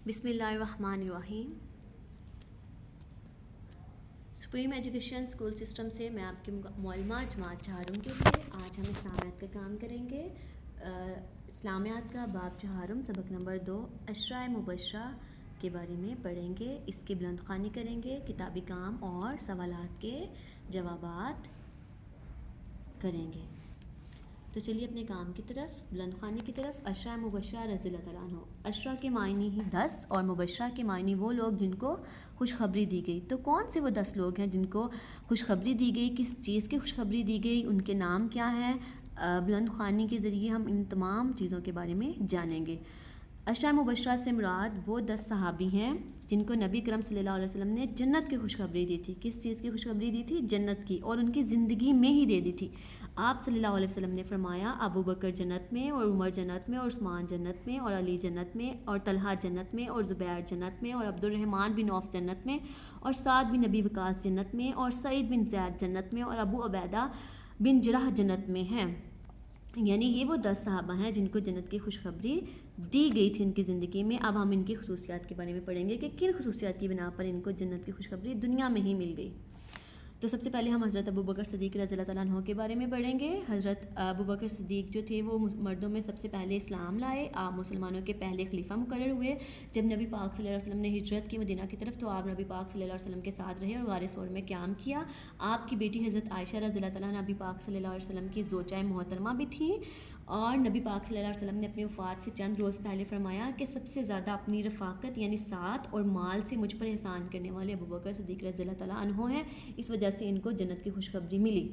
بسم اللہ الرحمن الرحیم۔ سپریم ایجوکیشن اسکول سسٹم سے میں آپ کی معلومات جماعت چہارم کے لیے آج ہم اسلامیات کا کام کریں گے۔ اسلامیات کا باب چہارم سبق نمبر 2 اشراء مبشرہ کے بارے میں پڑھیں گے، اس کی بلند خوانی کریں گے، کتابی کام اور سوالات کے جوابات کریں گے۔ تو چلیے اپنے کام کی طرف، بلند خوانی کی طرف۔ اشراء مبشرہ رضی اللہ تعالیٰ عنہ۔ اشراء کے معنی ہی 10 اور مبشرہ کے معنی وہ لوگ جن کو خوشخبری دی گئی۔ تو کون سے وہ 10 لوگ ہیں جن کو خوشخبری دی گئی، کس چیز کی خوشخبری دی گئی، ان کے نام کیا ہیں؟ بلند خوانی کے ذریعے ہم ان تمام چیزوں کے بارے میں جانیں گے۔ اشراء مبشرہ سے مراد وہ 10 صحابی ہیں جن کو نبی کرم صلی اللہ علیہ وسلم نے جنت کی خوشخبری دی تھی۔ کس چیز کی خوشخبری دی تھی؟ جنت کی، اور ان کی زندگی میں ہی دے دی تھی۔ آپ صلی اللہ علیہ وسلم نے فرمایا ابو بکر جنت میں، اور عمر جنت میں، اور عثمان جنت میں، اور علی جنت میں، اور طلحہ جنت میں، اور زبیر جنت میں، اور عبد الرحمن بن عوف جنت میں، اور سعد بن نبی وقاص جنت میں، اور سعید بن زید جنت میں، اور ابو عبیدہ بن جرح جنت میں ہیں۔ یعنی یہ وہ 10 صحابہ ہیں جن کو جنت کی خوشخبری دی گئی تھی ان کی زندگی میں۔ اب ہم ان کی خصوصیات کے بارے میں پڑھیں گے کہ کن خصوصیات کی بنا پر ان کو جنت کی خوشخبری دنیا میں ہی مل گئی۔ تو سب سے پہلے ہم حضرت ابو بکر صدیق رضی اللہ تعالیٰ عنہ کے بارے میں پڑھیں گے۔ حضرت ابو بکر صدیق جو تھے وہ مردوں میں سب سے پہلے اسلام لائے۔ آپ مسلمانوں کے پہلے خلیفہ مقرر ہوئے۔ جب نبی پاک صلی اللہ علیہ وسلم نے ہجرت کی مدینہ کی طرف تو آپ نبی پاک صلی اللہ علیہ وسلم کے ساتھ رہے اور غار ثور میں قیام کیا۔ آپ کی بیٹی حضرت عائشہ رضی اللہ تعالیٰ عنہ نبی پاک صلی اللہ علیہ وسلم کی زوجہ محترمہ بھی تھیں، اور نبی پاک صلی اللہ علیہ وسلم نے اپنی وفات سے چند روز پہلے فرمایا کہ سب سے زیادہ اپنی رفاقت یعنی ساتھ اور مال سے مجھ پر احسان کرنے والے ابو بکر صدیق رضی اللہ تعالیٰ عنہ ہیں، اس وجہ سے ان کو جنت کی خوشخبری ملی۔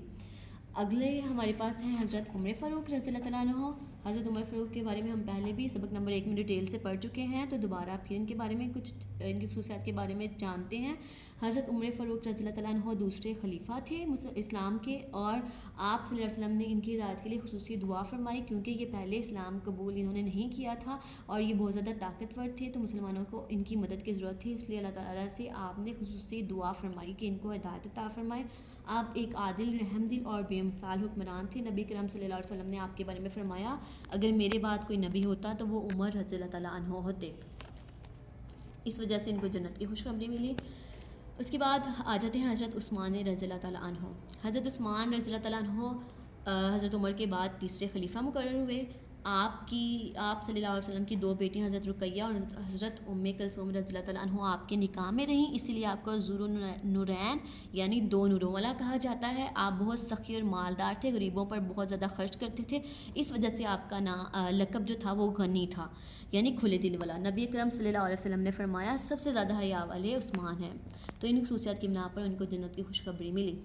اگلے ہمارے پاس ہیں حضرت عمر فاروق رضی اللہ تعالیٰ عنہ۔ حضرت عمر فاروق کے بارے میں ہم پہلے بھی سبق نمبر 1 میں ڈیٹیل سے پڑھ چکے ہیں، تو دوبارہ پھر ان کے بارے میں کچھ ان کی خصوصیات کے بارے میں جانتے ہیں۔ حضرت عمر فاروق رضی اللہ تعالیٰ عنہ دوسرے خلیفہ تھے اسلام کے، اور آپ صلی اللہ علیہ وسلم نے ان کی ہدایت کے لیے خصوصی دعا فرمائی، کیونکہ یہ پہلے اسلام قبول انہوں نے نہیں کیا تھا اور یہ بہت زیادہ طاقتور تھے، تو مسلمانوں کو ان کی مدد کی ضرورت تھی، اس لیے اللہ تعالیٰ سے آپ نے خصوصی دعا فرمائی کہ ان کو ہدایت عطا فرمائے۔ آپ ایک عادل، رحم دل اور بے مثال حکمران تھے۔ نبی کرم صلی اللہ علیہ وسلم نے آپ کے بارے میں فرمایا اگر میرے بعد کوئی نبی ہوتا تو وہ عمر رضی اللہ تعالیٰ عنہ ہوتے، اس وجہ سے ان کو جنت کی خوشخبری ملی۔ اس کے بعد آ جاتے ہیں حضرت عثمان رضی اللہ تعالیٰ عنہ۔ حضرت عثمان رضی اللہ تعالیٰ عنہ حضرت عمر کے بعد تیسرے خلیفہ مقرر ہوئے۔ آپ صلی اللہ علیہ وسلم کی 2 بیٹیاں حضرت رقیہ اور حضرت ام کلثوم رضی اللہ تعالیٰ عنہ آپ کے نکاح میں رہیں، اسی لیے آپ کو ذو نورین یعنی 2 نوروں والا کہا جاتا ہے۔ آپ بہت سخی اور مالدار تھے، غریبوں پر بہت زیادہ خرچ کرتے تھے، اس وجہ سے آپ کا لقب جو تھا وہ غنی تھا، یعنی کھلے دل والا۔ نبی کرم صلی اللہ علیہ وسلم نے فرمایا سب سے زیادہ حیا والے عثمان ہیں، تو ان خصوصیات کی بنا پر ان کو جنت کی خوشخبری ملی۔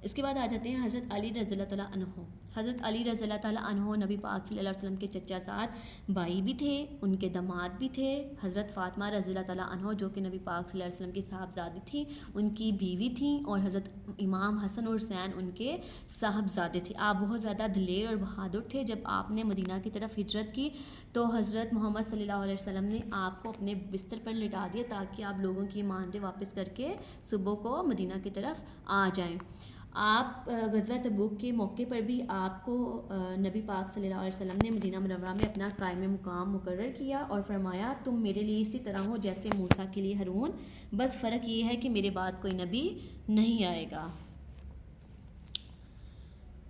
اس کے بعد آ جاتے ہیں حضرت علی رضی اللہ تعالیٰ عنہ۔ حضرت علی رضی اللہ تعالیٰ عنہ نبی پاک صلی اللہ علیہ وسلم کے چچا زاد بھائی بھی تھے، ان کے داماد بھی تھے۔ حضرت فاطمہ رضی اللہ تعالیٰ عنہ جو کہ نبی پاک صلی اللہ علیہ وسلم کی صاحبزادی تھیں، ان کی بیوی تھیں، اور حضرت امام حسن اور حسین ان کے صاحبزادے تھے۔ آپ بہت زیادہ دلیر اور بہادر تھے۔ جب آپ نے مدینہ کی طرف ہجرت کی تو حضرت محمد صلی اللہ علیہ وسلم نے آپ کو اپنے بستر پر لٹا دیا تاکہ آپ لوگوں کی امانتیں واپس کر کے صبح کو مدینہ کی طرف آ جائیں۔ آپ غزوہ تبوک کے موقع پر بھی آپ کو نبی پاک صلی اللہ علیہ وسلم نے مدینہ منورہ میں اپنا قائم مقام مقرر کیا اور فرمایا تم میرے لیے اسی طرح ہو جیسے موسیٰ کے لیے ہارون، بس فرق یہ ہے کہ میرے بعد کوئی نبی نہیں آئے گا۔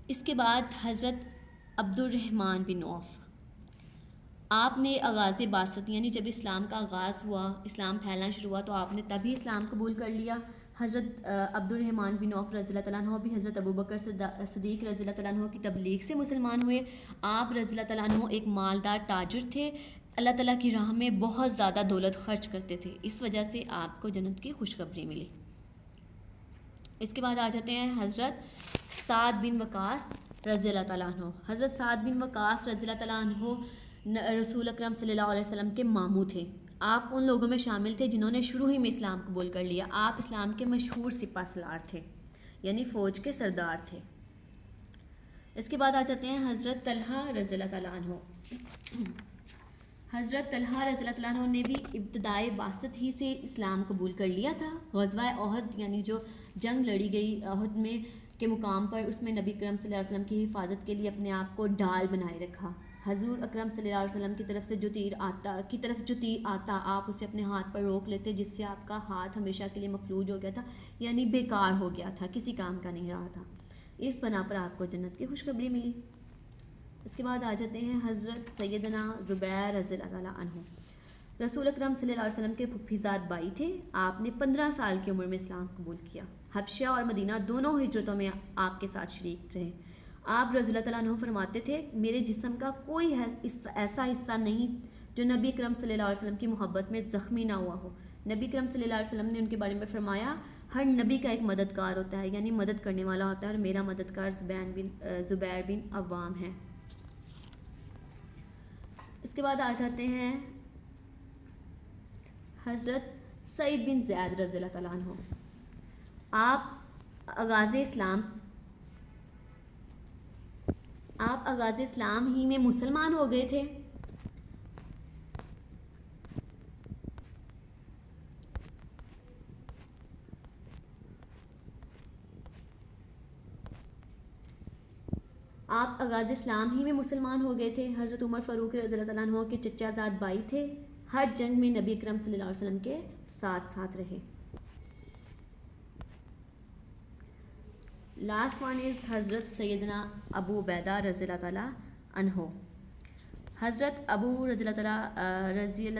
اس کے بعد حضرت عبد الرحمن بن عوف۔ آپ نے آغاز بعثت یعنی جب اسلام کا آغاز ہوا، اسلام پھیلنا شروع ہوا تو آپ نے تبھی اسلام قبول کر لیا۔ حضرت عبد الرحمن بن عوف رضی اللہ تعالیٰ عنہ بھی حضرت ابو بکر صدیق رضی اللہ تعالیٰ عنہ کی تبلیغ سے مسلمان ہوئے۔ آپ رضی اللہ تعالیٰ عنہ ایک مالدار تاجر تھے، اللہ تعالیٰ کی راہ میں بہت زیادہ دولت خرچ کرتے تھے، اس وجہ سے آپ کو جنت کی خوشخبری ملی۔ اس کے بعد آ جاتے ہیں حضرت سعد بن وقاص رضی اللہ تعالیٰ عنہ۔ حضرت سعد بن وقاص رضی اللہ تعالیٰ عنہ رسول اکرم صلی اللہ علیہ وسلم کے ماموں تھے۔ آپ ان لوگوں میں شامل تھے جنہوں نے شروع ہی میں اسلام قبول کر لیا۔ آپ اسلام کے مشہور سپہ سالار تھے، یعنی فوج کے سردار تھے۔ اس کے بعد آ جاتے ہیں حضرت طلحہ رضی اللہ تعالیٰ عنہ۔ حضرت طلحہ رضی اللہ تعالیٰ عنہ نے بھی ابتدائے بعثت ہی سے اسلام قبول کر لیا تھا۔ غزوہ احد یعنی جو جنگ لڑی گئی احد میں کے مقام پر، اس میں نبی کرم صلی اللہ علیہ وسلم کی حفاظت کے لیے اپنے آپ کو ڈال بنائے رکھا، حضور اکرم صلی اللہ علیہ وسلم کی طرف جو تیر آتا آپ اسے اپنے ہاتھ پر روک لیتے، جس سے آپ کا ہاتھ ہمیشہ کے لیے مفلوج ہو گیا تھا، یعنی بیکار ہو گیا تھا، کسی کام کا نہیں رہا تھا۔ اس بنا پر آپ کو جنت کی خوشخبری ملی۔ اس کے بعد آ جاتے ہیں حضرت سیدنا زبیر رضی اللہ تعالیٰ عنہ۔ رسول اکرم صلی اللہ علیہ وسلم کے پھوپھیزاد بھائی تھے۔ آپ نے 15 سال کی عمر میں اسلام قبول کیا۔ حبشہ اور مدینہ دونوں ہجرتوں میں آپ کے ساتھ شریک رہے۔ آپ رضی اللہ تعالیٰ عنہ فرماتے تھے، میرے جسم کا کوئی ایسا حصہ نہیں جو نبی اکرم صلی اللہ علیہ وسلم کی محبت میں زخمی نہ ہوا ہو۔ نبی اکرم صلی اللہ علیہ وسلم نے ان کے بارے میں فرمایا، ہر نبی کا ایک مددگار ہوتا ہے، یعنی مدد کرنے والا ہوتا ہے، اور میرا مددگار زبیر بن عوام ہے۔ اس کے بعد آ جاتے ہیں حضرت سعید بن زید رضی اللہ تعالیٰ عنہ۔ آپ آغاز اسلام ہی میں مسلمان ہو گئے تھے۔ آپ آغاز اسلام ہی میں مسلمان ہو گئے تھے۔ حضرت عمر فاروق رضی اللہ تعالیٰ عنہ کے چچا زاد بھائی تھے۔ ہر جنگ میں نبی اکرم صلی اللہ علیہ وسلم کے ساتھ رہے۔ لاسٹ ون از حضرت سیدنا ابو عبیدہ رضی اللہ تعالیٰ عنہ۔ حضرت ابو عبیدہ رضی اللہ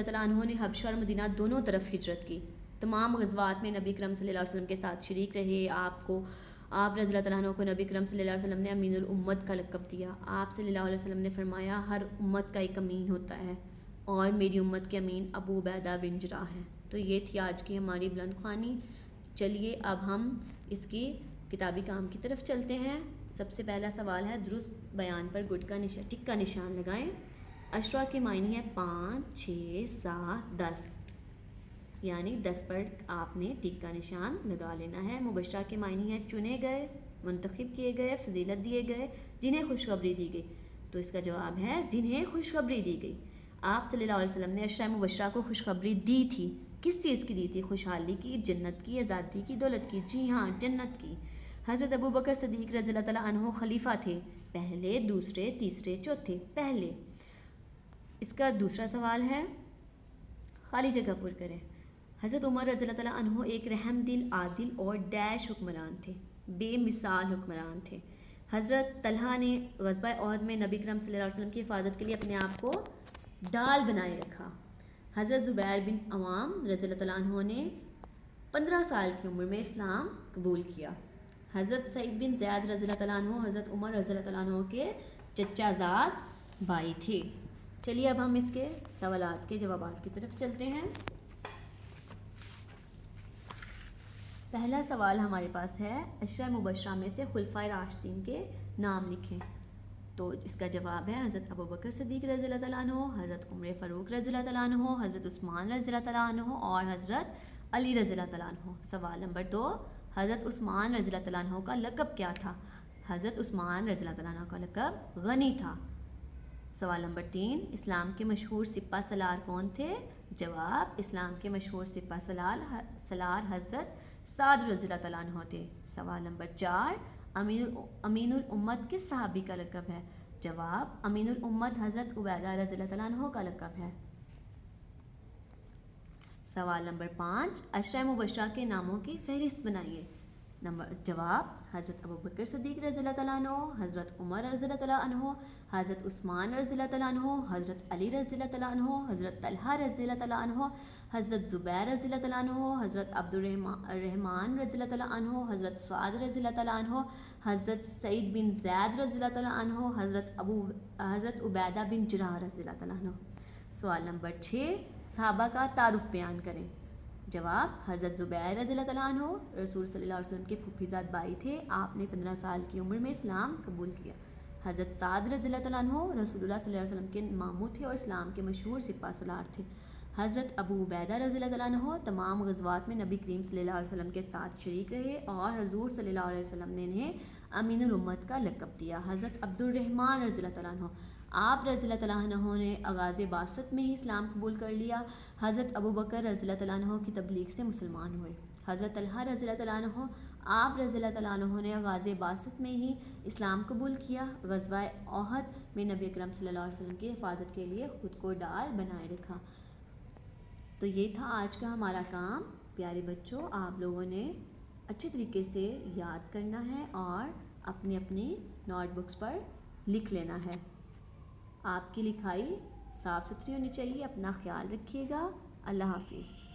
تعالیٰ عنہ نے حبشہ اور مدینہ دونوں طرف ہجرت کی۔ تمام غزوات میں نبی اکرم صلی اللہ علیہ وسلم کے ساتھ شریک رہے۔ آپ رضی اللہ تعالیٰ عنہ کو نبی اکرم صلی اللہ علیہ وسلم نے امین الامت کا لقب دیا۔ آپ صلی اللہ علیہ وسلم نے فرمایا، ہر امت کا ایک امین ہوتا ہے، اور میری امت کے امین ابو عبیدہ بن جراح ہے۔ تو یہ تھی آج کی ہماری بلند خوانی۔ چلیے اب ہم اس کی کتابی کام کی طرف چلتے ہیں۔ سب سے پہلا سوال ہے، درست بیان پر گڈ کا ٹک کا نشان لگائیں۔ عشرہ کے معنی ہے 5، 6، 7، 10، یعنی 10 پر آپ نے ٹک کا نشان لگا لینا ہے۔ مبشرہ کے معنی ہے چنے گئے، منتخب کیے گئے، فضیلت دیے گئے، جنہیں خوشخبری دی گئی۔ تو اس کا جواب ہے جنہیں خوشخبری دی گئی۔ آپ صلی اللہ علیہ وسلم نے عشرہ مبشرہ کو خوشخبری دی تھی۔ کس چیز کی دی تھی؟ خوشحالی کی، جنت کی، آزادی کی، دولت کی؟ جی ہاں، جنت کی۔ حضرت ابو بکر صدیق رضی اللہ تعالیٰ عنہ خلیفہ تھے، پہلے، دوسرے، تیسرے، چوتھے؟ پہلے۔ اس کا دوسرا سوال ہے، خالی جگہ پر کریں۔ حضرت عمر رضی اللہ تعالیٰ عنہ ایک رحم دل، عادل اور ڈیش حکمران تھے، بے مثال حکمران تھے۔ حضرت طلحہ نے غزوہ احد میں نبی کرم صلی اللہ علیہ وسلم کی حفاظت کے لیے اپنے آپ کو ڈال بنائے رکھا۔ حضرت زبیر بن عوام رضی اللہ تعالیٰ عنہ نے 15 سال کی عمر میں اسلام قبول کیا۔ حضرت سعید بن زید رضی اللہ تعالیٰ عنہ حضرت عمر رضی اللہ تعالیٰ عنہ کے چچا زاد بھائی تھے۔ چلیے اب ہم اس کے سوالات کے جوابات کی طرف چلتے ہیں۔ پہلا سوال ہمارے پاس ہے، عشرہ مبشرہ میں سے خلفائے راشدین کے نام لکھیں۔ تو اس کا جواب ہے حضرت ابو بکر صدیق رضی اللہ تعالیٰ عنہ، حضرت عمر فاروق رضی اللہ تعالیٰ عنہ، حضرت عثمان رضی اللہ تعالیٰ عنہ اور حضرت علی رضی اللہ تعالیٰ عنہ۔ سوال نمبر 2، حضرت عثمان رضی اللہ تعالیٰ عنہ کا لقب کیا تھا؟ حضرت عثمان رضی اللہ تعالیٰ عنہ کا لقب غنی تھا۔ سوال نمبر 3، اسلام کے مشہور سپہ سالار کون تھے؟ جواب، اسلام کے مشہور سپہ سالار حضرت سعد رضی اللہ تعالیٰ عنہ تھے۔ سوال نمبر 4، امین الامت کس صحابی کا لقب ہے؟ جواب، امین الامت حضرت عبیدہ رضی اللہ تعالیٰ عنہ کا لقب ہے۔ سوال نمبر 5، عشرہ مبشرہ کے ناموں کی فہرست بنائیے۔ جواب، حضرت ابو بکر صدیق رضی اللہ تعالیٰ عنہ، حضرت عمر رضی اللہ تعالیٰ عنہ، حضرت عثمان رضی اللہ تعالیٰ عنہ، حضرت علی رضی اللہ تعالیٰ عنہ، حضرت طلحہ رضی اللہ تعالیٰ عنہ، حضرت زبیر رضی اللہ تعالیٰ عنہ، حضرت عبد الرحمن رضی اللہ تعالیٰ عنہ، حضرت سعد رضی اللہ تعالیٰ عنہ، حضرت سعید بن زید رضی اللہ تعالیٰ عنہ، حضرت عبیدہ بن جراح رضی اللہ تعالیٰ عنہ۔ سوال نمبر 6، صحابہ کا تعارف بیان کریں۔ جواب، حضرت زبیر رضی اللہ تعالیٰ عنہ رسول صلی اللہ علیہ وسلم کے پھوپھیزاد بھائی تھے، آپ نے 15 سال کی عمر میں اسلام قبول کیا۔ حضرت سعد رضی اللہ تعالیٰ عنہ رسول اللہ صلی اللہ علیہ وسلم کے ماموں تھے اور اسلام کے مشہور سپہ سالار تھے۔ حضرت ابو عبیدہ رضی اللہ تعالیٰ عنہ تمام غزوات میں نبی کریم صلی اللہ علیہ وسلم کے ساتھ شریک رہے اور حضور صلی اللہ علیہ وسلم نے انہیں امین الامت کا لقب دیا۔ حضرت عبد الرحمن رضی اللہ تعالیٰ عنہ، آپ رضی اللہ تعالیٰ عنہ نے آغاز بعثت میں ہی اسلام قبول کر لیا۔ حضرت ابو بکر رضی اللہ تعالیٰ عنہ کی تبلیغ سے مسلمان ہوئے۔ حضرت طلحہ رضی اللہ تعالیٰ عنہ، آپ رضی اللہ تعالیٰ عنہ نے غازِ باسط میں ہی اسلام قبول کیا۔ غزوہ احد میں نبی اکرم صلی اللہ علیہ وسلم کی حفاظت کے لیے خود کو ڈال بنائے رکھا۔ تو یہ تھا آج کا ہمارا کام۔ پیارے بچوں، آپ لوگوں نے اچھے طریقے سے یاد کرنا ہے اور اپنی اپنی نوٹ بکس پر لکھ لینا ہے۔ آپ کی لکھائی صاف ستھری ہونی چاہیے۔ اپنا خیال رکھیے گا۔ اللہ حافظ۔